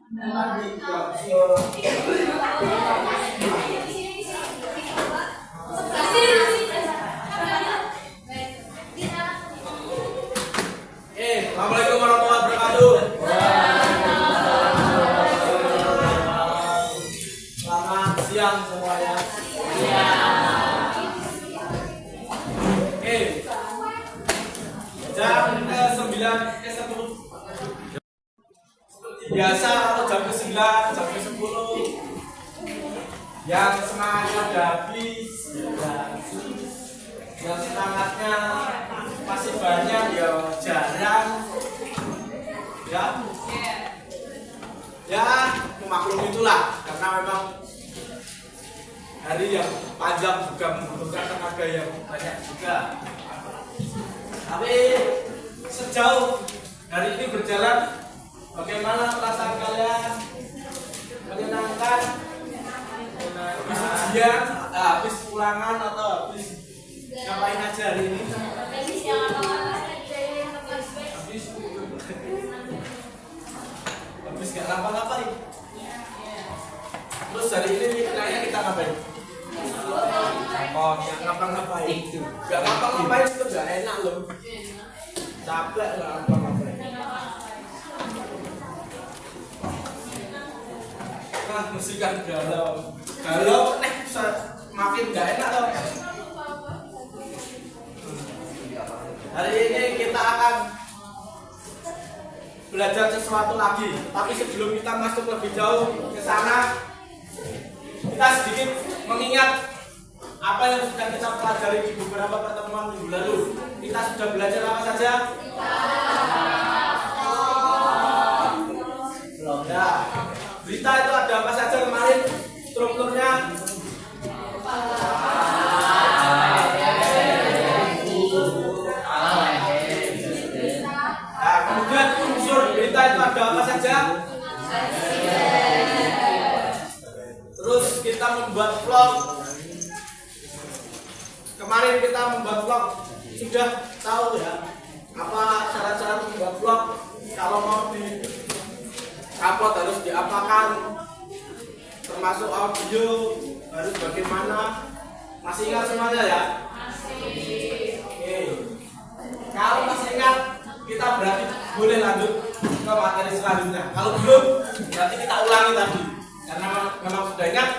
Assalamualaikum warahmatullahi wabarakatuh. Selamat siang semuanya. Jam ke-9 ke-10 seperti biasa, atau jam ke-9, jam ke-10 yang semangatnya udah habis, yang semangatnya masih banyak ya jarang ya maklum itulah, karena memang hari yang panjang juga membutuhkan tenaga yang banyak juga. Tapi sejauh hari ini berjalan, bagaimana perasaan kalian? Menyenangkan? Habis ujian, habis ulangan, atau habis ngapain aja hari ini? Habis gak ngapa-ngapain. Terus hari ini nilainya kita ngapain? Oh, yang ngapa-ngapain. Gak ngapa-ngapain itu gak enak loh. Capek gak ngapa-ngapain. Nah, mesti kan galau. Galau makin gak enak loh. Hari ini kita akan belajar sesuatu lagi. Tapi sebelum kita masuk lebih jauh ke sana, kita sedikit mengingat apa yang sudah kita pelajari di beberapa pertemuan minggu lalu. Kita sudah belajar apa saja? Belum ya. Berita itu ada apa saja kemarin? Strukturnya kemudian unsur berita itu ada apa saja? Terus kita membuat vlog. Kemarin kita membuat vlog, sudah tahu ya apa syarat-syarat membuat vlog. Kalau mau di-upload harus diapakan, termasuk audio harus bagaimana. Masih ingat semuanya ya? Masih. Oke. Kalau masih ingat, kita berarti boleh lanjut ke materi selanjutnya. Kalau belum, berarti kita ulangi tadi. Karena memang sudah ingat,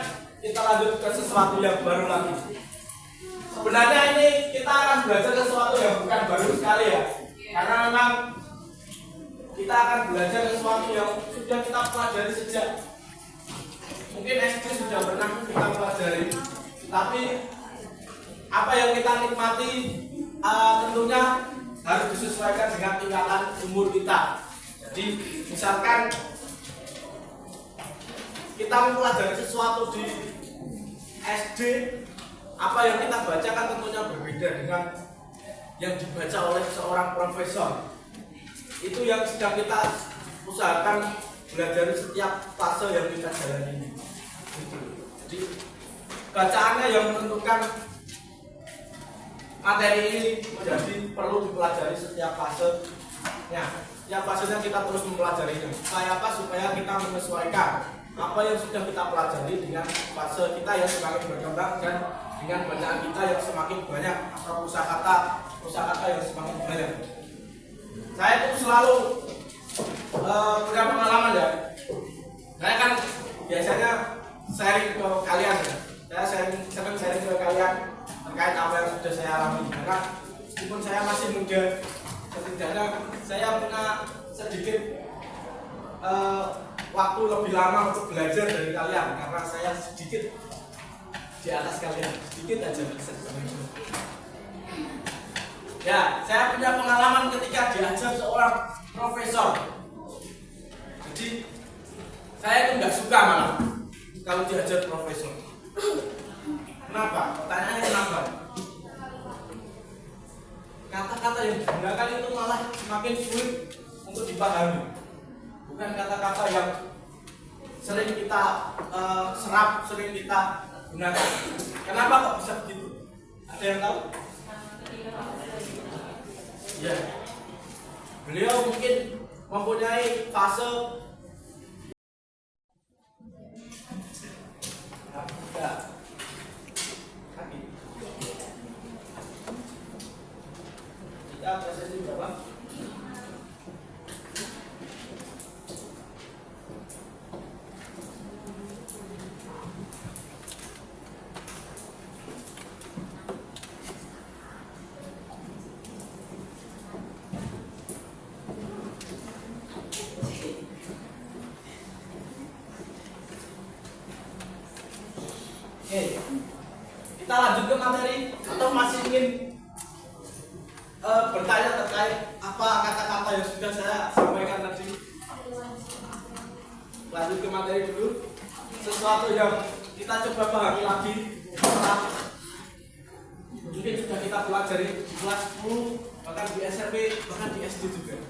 kita lanjut ke sesuatu yang baru lagi. Sebenarnya ini kita akan belajar sesuatu yang bukan baru sekali ya. Karena memang kita akan belajar sesuatu yang sudah kita pelajari sejak mungkin SD sudah pernah kita pelajari. Tapi apa yang kita nikmati tentunya harus disesuaikan dengan tingkatan umur kita. Jadi misalkan kita mempelajari sesuatu di SD, apa yang kita baca kan tentunya berbeda dengan yang dibaca oleh seorang profesor. Itu yang sedang kita usahakan belajar setiap fase yang kita jalani ini. Jadi bacaannya yang menentukan materi ini menjadi perlu dipelajari setiap fasenya. Setiap fasenya kita terus mempelajarinya. Supaya apa? Supaya kita menyesuaikan apa yang sudah kita pelajari dengan fase kita yang semakin berkembang dan dengan bacaan kita yang semakin banyak atau kosakata yang semakin banyak. Saya itu selalu punya pengalaman ya. Saya kan biasanya sharing ke kalian ya. Saya sering sharing ke kalian terkait apa yang sudah saya alami. Karena meskipun saya masih muda, setidaknya saya punya sedikit waktu lebih lama untuk belajar dari kalian, karena saya sedikit di atas kalian, sedikit aja. Ya, saya punya pengalaman ketika diajar seorang profesor. Jadi saya itu nggak suka malah kalau diajar profesor. Kenapa? Pertanyaannya kenapa? Kata-kata yang digunakan itu malah semakin sulit untuk dipahami. Bukan kata-kata yang sering kita serap, sering kita gunakan. Kenapa kok bisa begitu? Ada yang tahu? Ya, beliau mungkin mempunyai fase Oke, kita lanjut ke materi atau masih ingin bertanya terkait apa kata-kata yang sudah saya sampaikan tadi? Lanjut ke materi dulu. Sesuatu yang kita coba pahami lagi, mungkin sudah kita pelajari di kelas 10, bahkan di SMP, bahkan di SD juga.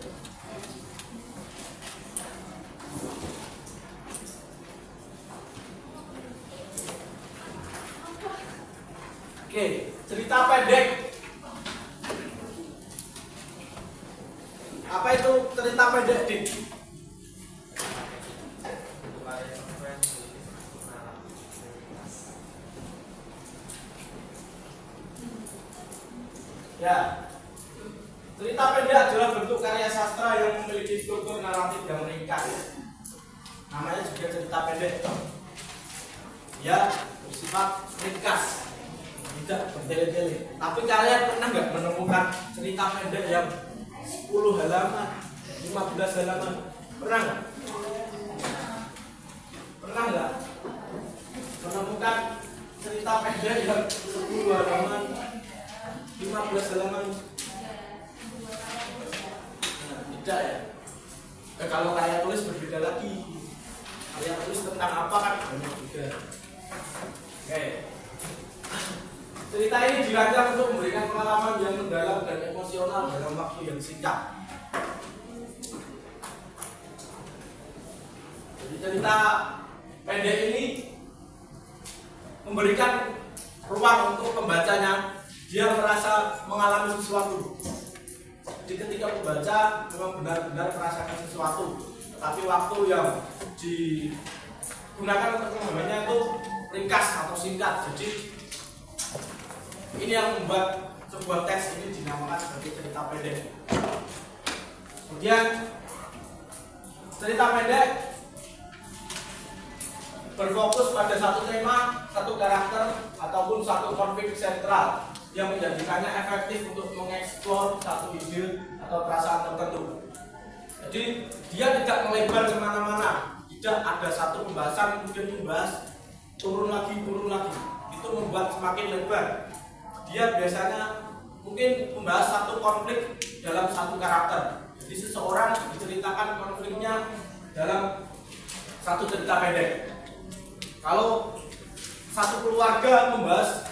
Oke, cerita pendek. Apa itu cerita pendek, Dik? Ya, cerita pendek adalah bentuk karya sastra yang memiliki struktur naratif yang ringkas. Namanya juga cerita pendek. Ya, bersifat ringkas, tidak bertele-tele. Tapi kalian pernah nggak menemukan cerita pendek yang 10 halaman, 15 halaman? Pernah nggak? Pernah nggak menemukan cerita pendek yang 10 halaman, 15 halaman? Nah, tidak ya. Kalau karya tulis berbeda lagi. Karya tulis tentang apa kan banyak juga. Oke. Cerita ini dirancang untuk memberikan pengalaman yang mendalam dan emosional dalam waktu yang singkat. Jadi cerita pendek ini memberikan ruang untuk pembacanya. Dia merasa mengalami sesuatu. Jadi ketika membaca memang benar-benar merasakan sesuatu. Tapi waktu yang digunakan untuk membacanya itu ringkas atau singkat. Jadi ini yang membuat sebuah teks ini dinamakan sebagai cerita pendek. Kemudian cerita pendek berfokus pada satu tema, satu karakter, ataupun satu konflik sentral yang menjadikannya efektif untuk mengeksplor satu ide atau perasaan tertentu. Jadi dia tidak melebar kemana-mana, tidak ada satu pembahasan kemudian membahas turun lagi. Itu membuat semakin lebar. Dia biasanya mungkin membahas satu konflik dalam satu karakter. Jadi seseorang diceritakan konfliknya dalam satu cerita pendek. Kalau satu keluarga membahas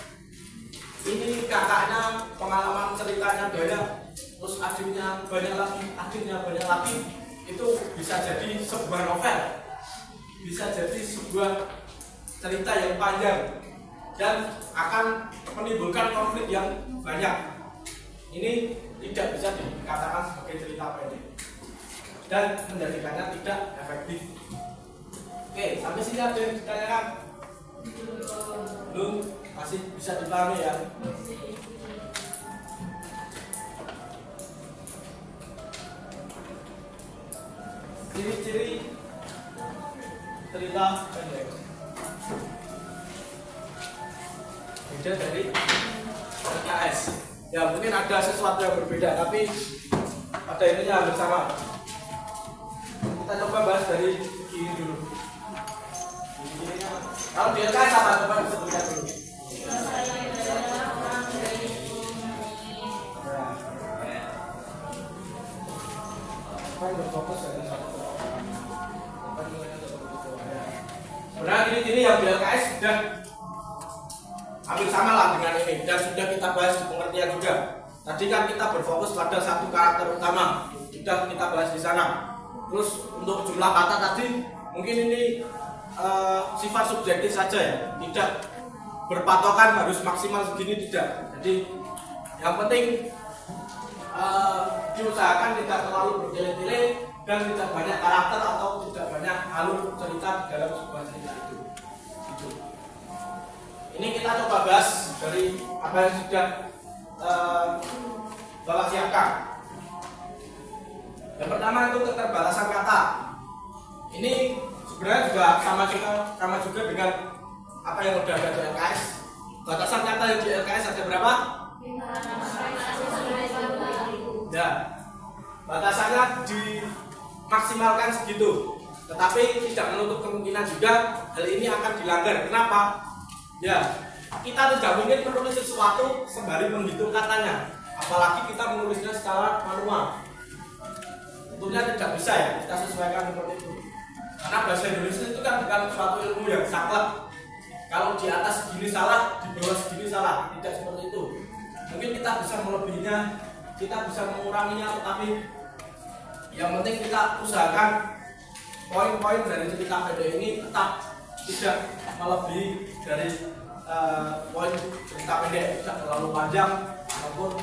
ini kakaknya pengalaman ceritanya banyak, terus adiknya banyak lagi, itu bisa jadi sebuah novel, bisa jadi sebuah cerita yang panjang dan akan menimbulkan konflik yang banyak. Ini tidak bisa dikatakan sebagai cerita pendek dan menjadikannya tidak efektif. Oke, sampai sini ada yang ditanyakan? Belum? Masih bisa dipahami ya? Ciri-ciri cerita pendek beda dari LKS. Ya mungkin ada sesuatu yang berbeda, tapi pada intinya hampir sama. Kita coba bahas dari ini dulu. Kalau di LKS apa? Coba disebutkan dulu. Berfokus pada satu orang. Sebenarnya ini yang di LKS sudah hampir sama lah dengan ini dan sudah kita bahas di pengertian juga. Tadi kan kita berfokus pada satu karakter utama, sudah kita bahas di sana. Terus untuk jumlah kata tadi mungkin ini sifat subjektif saja ya, tidak berpatokan harus maksimal segini, tidak. Jadi yang penting diusahakan tidak terlalu bertele-tele dan tidak banyak karakter atau tidak banyak alur cerita di dalam sebuah cerita itu. Ini kita coba bahas dari apa yang sudah Bapak siapkan. Yang pertama itu keterbatasan kata. Ini sebenarnya juga sama juga dengan apa yang sudah ada di LKS. Batasan kata yang di LKS ada berapa? Ya, batasannya dimaksimalkan segitu. Tetapi tidak menutup kemungkinan juga hal ini akan dilanggar. Kenapa? Ya, kita tidak mungkin menulis sesuatu sembari menghitung katanya, apalagi kita menulisnya secara manual. Tentunya tidak bisa ya kita sesuaikan seperti itu. Karena bahasa Indonesia itu kan bukan suatu ilmu yang saklek. Kalau di atas segini salah, di bawah segini salah, tidak seperti itu. Mungkin kita bisa melebihinya, kita bisa menguranginya, tetapi yang penting kita usahakan poin-poin dari cerita pendek ini tetap tidak melebihi dari poin cerita pendek, tidak terlalu panjang maupun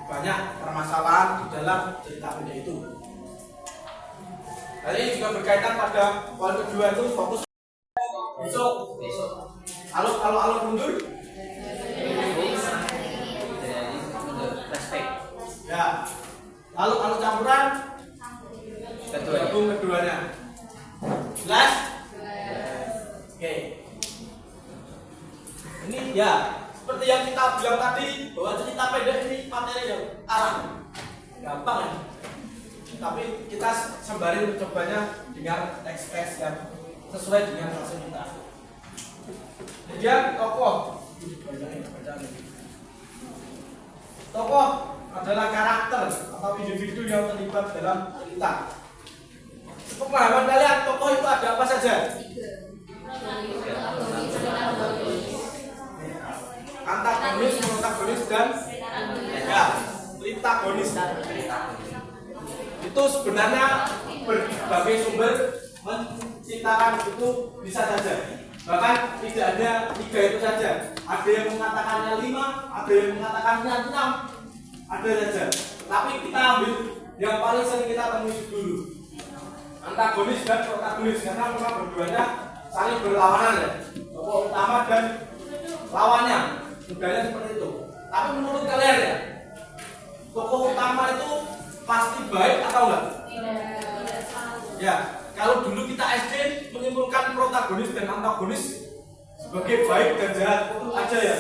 banyak permasalahan di dalam cerita pendek itu. Nah, ini juga berkaitan pada poin kedua itu fokus besok. Alur mundur. Ya. Lalu campuran keduanya. Jelas? Oke. Ini ya seperti yang kita bilang tadi bahwa cerita pendek ini materi yang arah gampang ya. Tapi kita sembari mencobanya dengan teks-teks yang sesuai dengan bahasa kita. Kemudian tokoh adalah karakter atau individu yang terlibat dalam cerita. Sepemahaman kalian, tokoh itu ada apa saja? Antagonis, protagonis, dan ya, antagonis. Itu sebenarnya berbagai sumber menciptakan itu bisa saja. Bahkan tidak hanya 3 itu saja. Ada yang mengatakannya 5, ada yang mengatakannya 6, ada saja. Tapi kita ambil yang paling sering kita temui dulu, antagonis dan protagonis, karena memang berduanya saling berlawanan ya. Tokoh utama dan lawannya, mudahnya seperti itu. Tapi menurut kalian ya, tokoh utama itu pasti baik atau enggak? Ya, kalau dulu kita SD menyimpulkan protagonis dan antagonis sebagai baik dan jahat itu aja ya.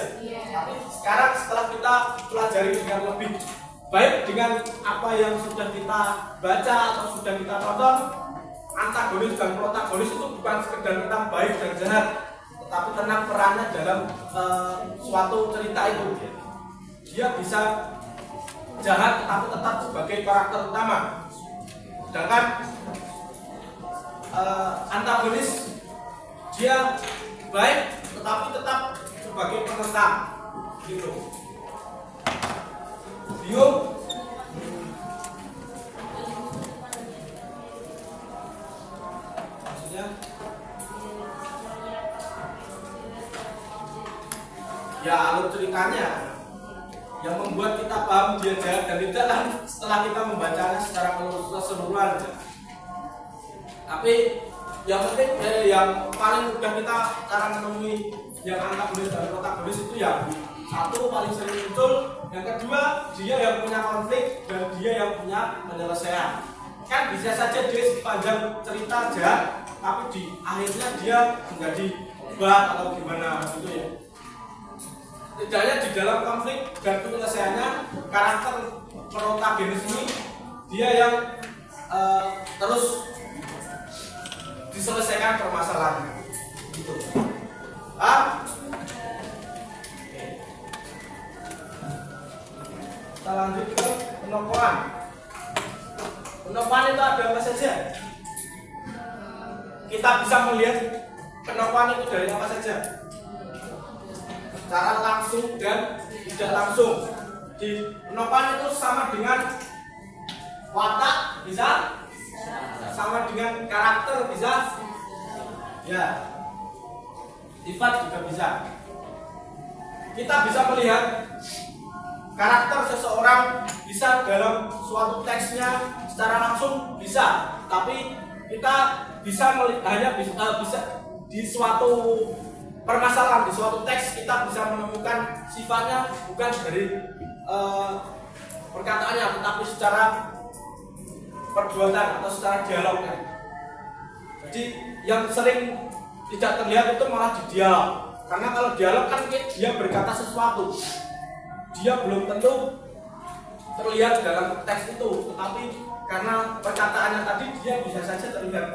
Tapi sekarang setelah kita pelajari dengan lebih baik dengan apa yang sudah kita baca atau sudah kita tonton, antagonis dan protagonis itu bukan sekedar tentang baik dan jahat, tetapi tentang perannya dalam suatu cerita itu. Dia bisa jahat tetapi tetap sebagai karakter utama. Sedangkan antagonis dia baik tetapi tetap sebagai penentang gitu. Bingung? Maksudnya ya alur ceritanya yang membuat kita paham dia jahat dan tidak kan setelah kita membacanya secara keseluruhan. Tapi yang penting yang paling mudah kita cara menemui yang antagonis dan protagonis itu yang satu paling sering muncul, yang kedua dia yang punya konflik dan dia yang punya penyelesaian. Kan bisa saja dia sepanjang cerita jahat, tapi di akhirnya dia menjadi obat atau gimana gitu ya. Tidaknya di dalam konflik dan penyelesaiannya, karakter protagonis ini dia yang terus diselesaikan permasalahannya gitu. Kita lanjut ke penokohan. Penokohan itu ada apa saja? Kita bisa melihat penokohan itu dari apa saja, secara langsung dan tidak langsung. Di penokohan itu sama dengan watak, bisa sama dengan karakter, bisa ya, sifat juga bisa. Kita bisa melihat karakter seseorang bisa dalam suatu teksnya secara langsung bisa, tapi kita bisa hanya bisa di suatu permasalahan, di suatu teks kita bisa menemukan sifatnya bukan dari perkataannya, tetapi secara perbuatan atau secara dialognya. Jadi yang sering tidak terlihat itu malah di dialog, karena kalau dialog kan dia berkata sesuatu, dia belum tentu terlihat dalam teks itu, tetapi karena perkataannya tadi dia bisa saja terlihat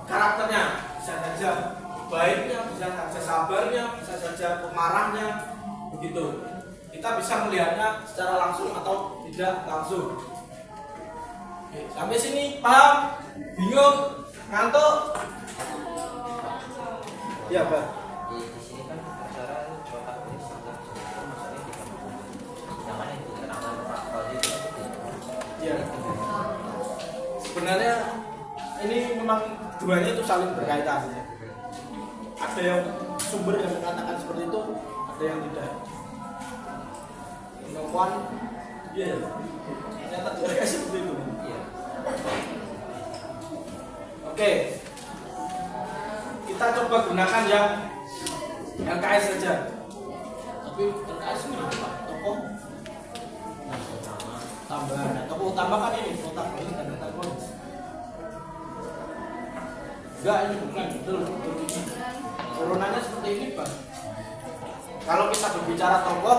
karakternya bisa saja baiknya, bisa saja sabarnya, bisa saja pemarahnya, begitu. Kita bisa melihatnya secara langsung atau tidak langsung. Oke, sampai sini paham? Bingung? Ngantuk? Ya, Pak. Di sini kan acara protagonis sama maksudnya yang mana itu kenapa Pak itu Ya. Sebenarnya ini memang keduanya itu saling berkaitan. Ada yang sumber yang mengatakan seperti itu, ada yang tidak. Pengakuan, iya, ternyata tidak seperti itu. iya. Oke, kita coba gunakan yang LKS saja. Tapi LKS ini apa? Tokoh tambahan. Nah, tokoh utama kan ini protagonis dan antagonis. Enggak, ini bukan betul. Turunannya seperti ini, Pak. Kalau kita berbicara tokoh,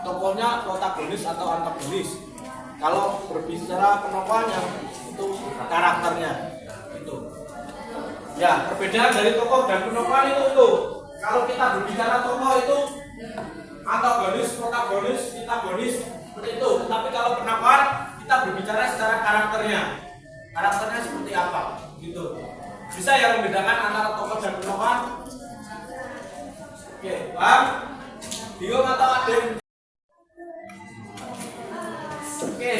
tokohnya protagonis atau antagonis. Kalau berbicara penokohannya itu karakternya. Itu. Ya, perbedaan dari tokoh dan penokohan itu. Kalau kita berbicara tokoh itu antagonis, protagonis, antagonis seperti itu. Tapi kalau penokohan kita berbicara secara karakternya. Karakternya seperti apa? Gitu. Bisa yang membedakan antara tokoh dan penokohan? Oke, paham? Bingung atau ada? Oke.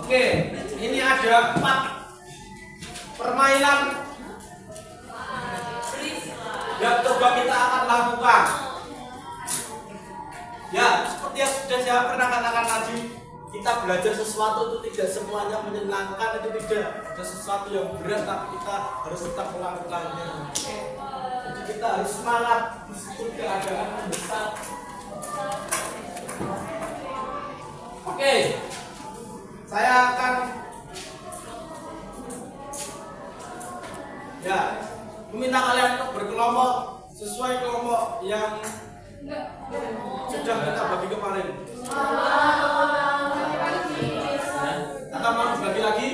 Oke, ini ada 4 permainan yang coba kita akan lakukan. Ya, seperti yang sudah saya pernah katakan tadi, kita belajar sesuatu itu tidak semuanya menyenangkan, itu tidak ada sesuatu yang berat, tapi kita harus tetap melakukannya. Jadi kita harus semangat meskipun keadaan mendesak. Oke, saya akan meminta kalian untuk berkelompok sesuai kelompok yang sudah kita bagi kemarin. Atau mau dibagi lagi?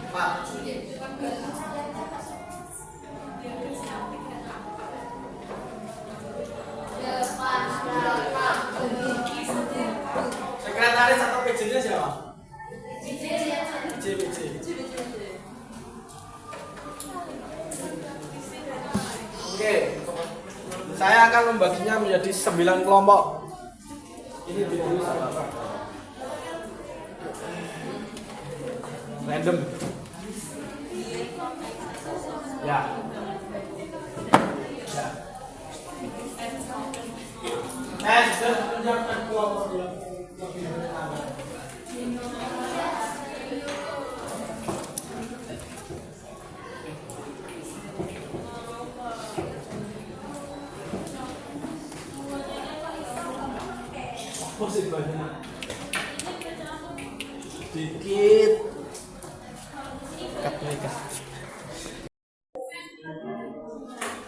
Pak. Sekretaris atau PJ-nya siapa? PJ. Oke, saya akan membaginya menjadi 9 kelompok. Ini ditulis apa? Random. Ya. Sudah menunjukkan kelompok yang lebih bertambah. Musik banyak. Sedikit.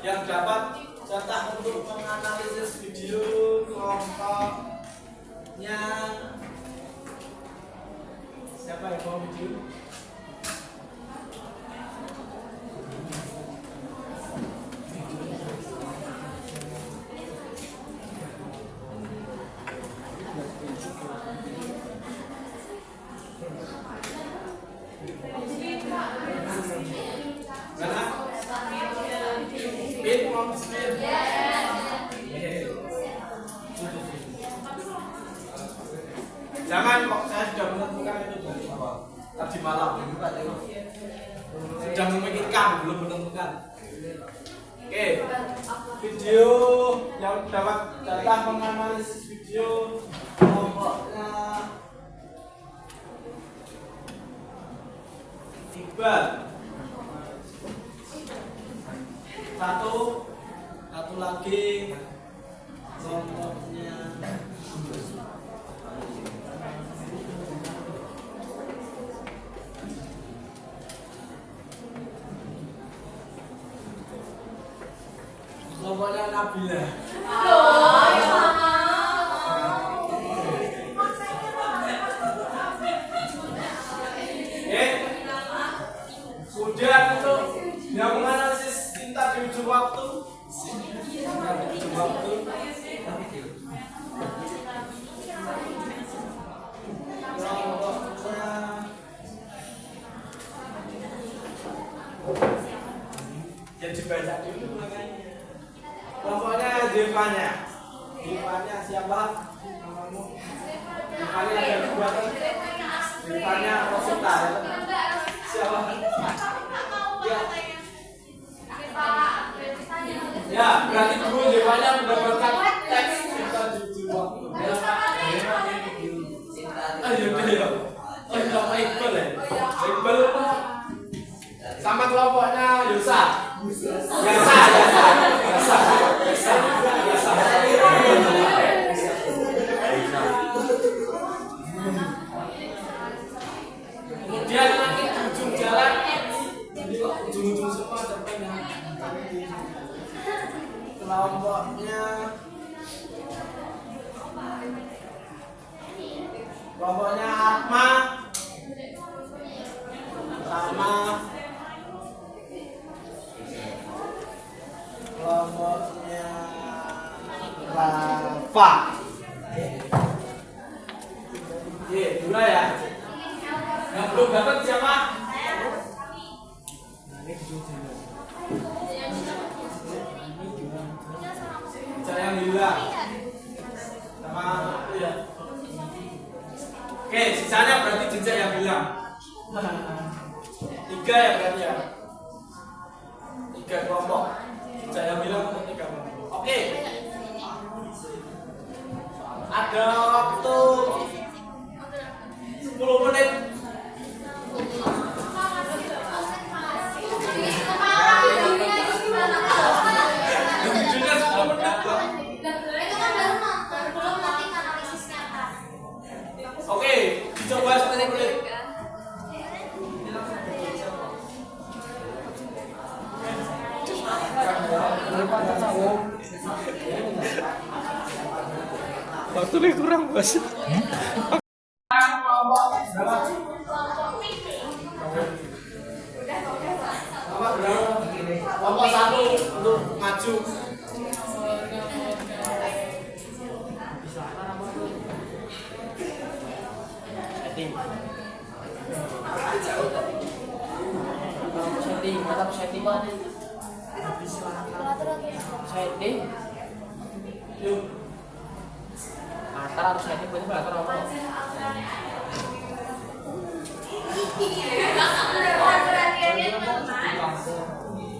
Yang dapat jatah untuk menganalisis video kelompoknya siapa yang mau video? Jangan kok, saya sudah menentukan itu dari awal. Tadi malam sudah memikirkan, belum menentukan. Oke, video yang dapat data menganalisis video kelompoknya Iqbal 1, Satu lagi kelompoknya Nabila. Kemudian untuk yang menganalisis cinta di ujung waktu, jadi dibaca dulu makanya. Kelompoknya Devanya siapa namamu? Devanya ada dua kan? Devanya Rosita ya? Siapa? Ya, berarti dulu Devanya mendapatkan teks cinta di ujung waktu. Sama Iqbal ya? Iqbal sama kelompoknya Yosa. Kemudian nanti di ujung jalan, ujung semua terpenang. Kelompoknya Atma sama kelompoknya Rafa. Dua ya. Yang belum dapat siapa? Saya bilang sama itu ya. Oke, sisanya berarti Jinja yang bilang. 3 ya berarti ya. 3 kelompok. Saya bilang untuk 3 kelompok. Oke. Ada waktu 10 menit. Oke, dicoba 10 menit. Waktunya kurang bos. Kelompok 1 untuk maju. Setting mana? Setting. Yuk. Atar harus setting berarti atar apa?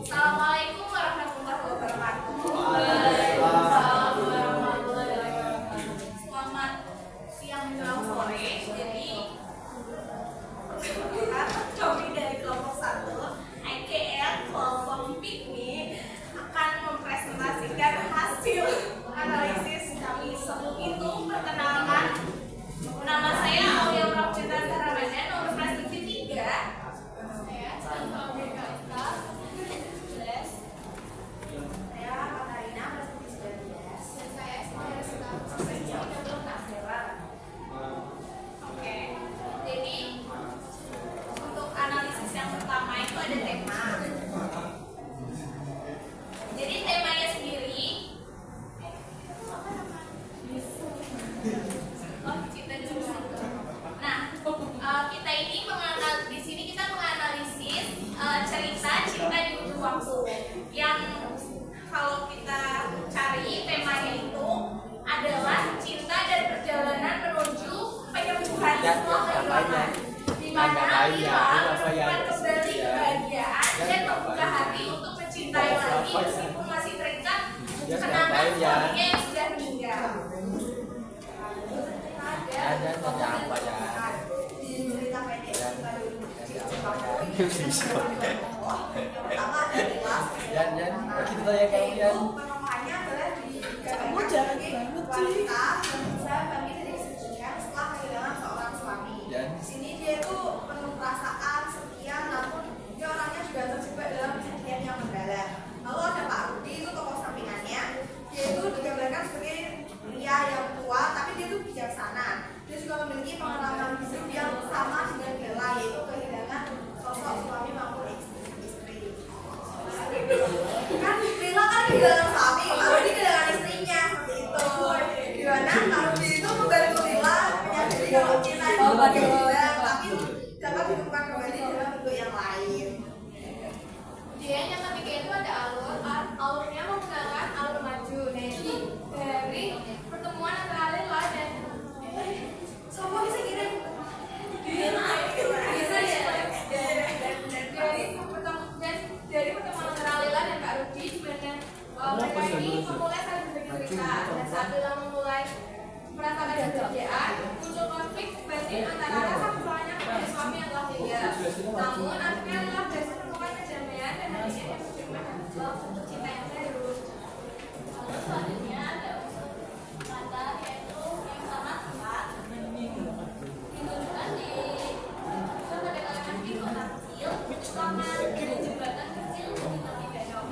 Assalamualaikum warahmatullahi wabarakatuh. Selamat siang menjelang sore. Jadi kami dari kelompok 1 IKL kelompok piknik akan mempresentasikan hasil analisis kami itu. Perkenalkan, nama saya Aulia Prabcita Ramadan, nomor prestasi 3. Saya Katarina, prestasi 19. Dan saya Ismail Sudah, prestasi 13. Oke, jadi untuk analisis yang pertama itu ada tema. Jadi temanya sendiri cinta juicy. Nah, kita ini di sini kita menganalisis cerita cinta di ujung waktu. Yang kalau kita cari temanya itu adalah cinta dan perjalanan menuju penyembuhan semua kehilangan. Di mana Lila menemukan kembali kebahagiaan dan membuka hati untuk mencintai lagi meskipun masih terikat kenangan suaminya yang sudah meninggal. Ada apa ya? Di cerita pendek Dan kita tanya kalian wanita yang bisa bangkit dari kesedihan setelah kehilangan seorang suami. Di sini dia itu penuh perasaan, setia, namun dia orangnya juga terjebak dalam kesedihan yang mendalam. Lalu ada Pak Rudi, itu tokoh sampingannya. Dia itu digambarkan sebagai pria yang tua, tapi dia itu bijaksana. Dia juga memiliki pengalaman hidup yang sama dengan Bella, yaitu kehilangan sosok suami maupun istri. Kan Bella kan kehilangan suami, Pak Rudi kehilangan istrinya, seperti itu. Gimana Pak Rudi itu membantu Bella menyadari kalau cinta itu berguna, tapi dapat ditemukan kembali dalam bentuk yang lain. Dia yang ketiga itu ada alurnya menggunakan alur maju. Jadi dari pertemuan antara Lela dan Semua bisa kirim. dari pertemuan antara Lela dan Kak Rudi, sebenarnya mereka ini memulai saling berbagi cerita. Dan saat Lela memulai merasakan kebahagiaan, muncul konflik batin antara rasa bersalahnya kepada suami yang telah tinggal. Namun akhirnya Lela berhasil menemukan kedamaian dan akhirnya dia menerima dan menjual bentuk cinta yang baru. Lalu selanjutnya ada unsur kata yaitu yang sama tempat. Ditunjukkan di pada kalimat di kota kecil, karena ada jembatan kecil di tepi danau.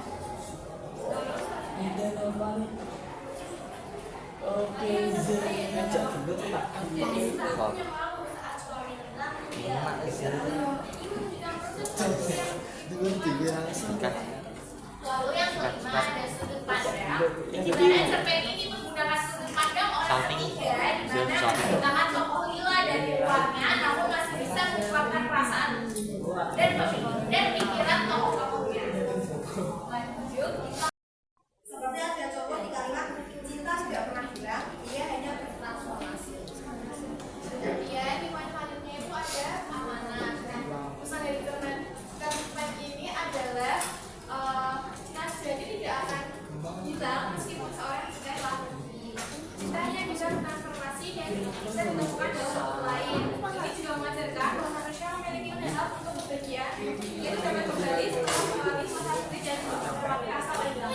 Jadi satunya malu saat suami hilang, dia ingin menunjukkan proses yang lalu yang kelima ada sudut pandang. Di mana cerpen ini menggunakan sudut pandang orang ketiga, di mana menggunakan tokoh Lila dan keluarnya, namun masih bisa mengungkapkan perasaan dan pikiran tokoh-tokohnya. Lanjut, kita Seperti ada contoh di kalimat cinta tidak pernah hilang, dia hanya bertransformasi. kemudian di poin selanjutnya itu ada amanah. Nah, pesan dari cerpen ini adalah jadi tidak akan hilang meskipun seorang sudah telah pergi. Cinta hanya bisa bertransformasi dan bisa ditemukan dalam bentuk lain. Ini juga mengajarkan bahwa manusia memiliki hak untuk berbagi, yaitu dapat kembali setelah melewati masa sulit dan melewati rasa hilang.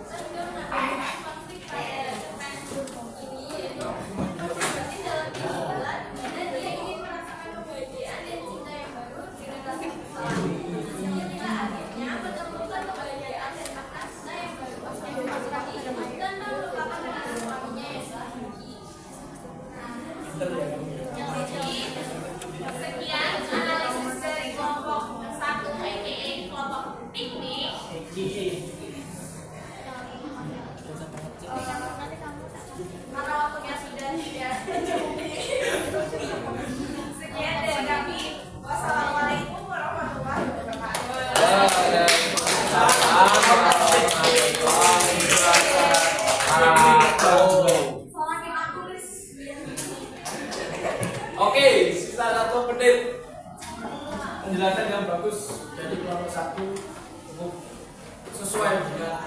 Saya juga menanggapi konflik pada cerpen ini, yaitu berarti dalam kehidupan dan dia ingin merasakan kebahagiaan dan cinta yang baru dengan rasa bersalah. Dia tidak akhirnya menemukan kebahagiaan dan makna cinta yang baru yang dipasrahkan dan melupakan dengan suaminya yang telah pergi. Jadi sekian analisis dari kelompok 1 aka kelompok piknik. Karena waktunya sudah tidak sekian dari kami. Wassalamualaikum warahmatullahi wabarakatuh. Semakin aku tulis. Oke, sisa 1 menit penjelasan yang bagus dari kelompok 1 cukup sesuai dengan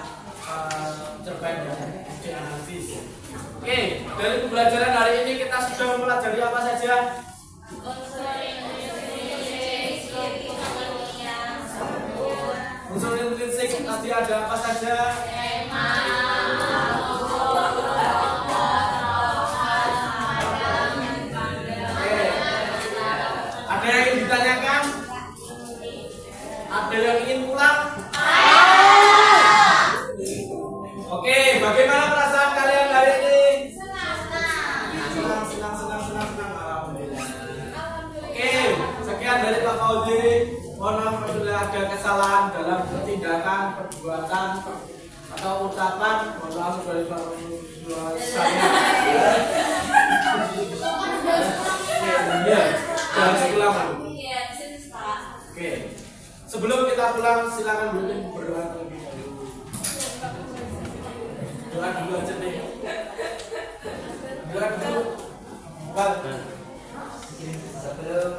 cerpen dan analisis. Oke, dari pembelajaran hari ini kita sudah mempelajari apa saja? Unsur intrinsik tadi ada apa saja? Ada yang ingin ditanyakan? Ada yang ingin pulang? Oke, bagaimana perasaan kalian hari ini? Senang. Alhamdulillah. Oke, sekian dari Pak Fauzi. Mohon maaf apabila ada kesalahan dalam tindakan, perbuatan, atau ucapan. Mohon maaf dari Pak saya. Iya, jangan pulang. Oke, sebelum kita pulang silakan berdoa terlebih dahulu. Doa dulu aja nih. Doa dulu. Sebelum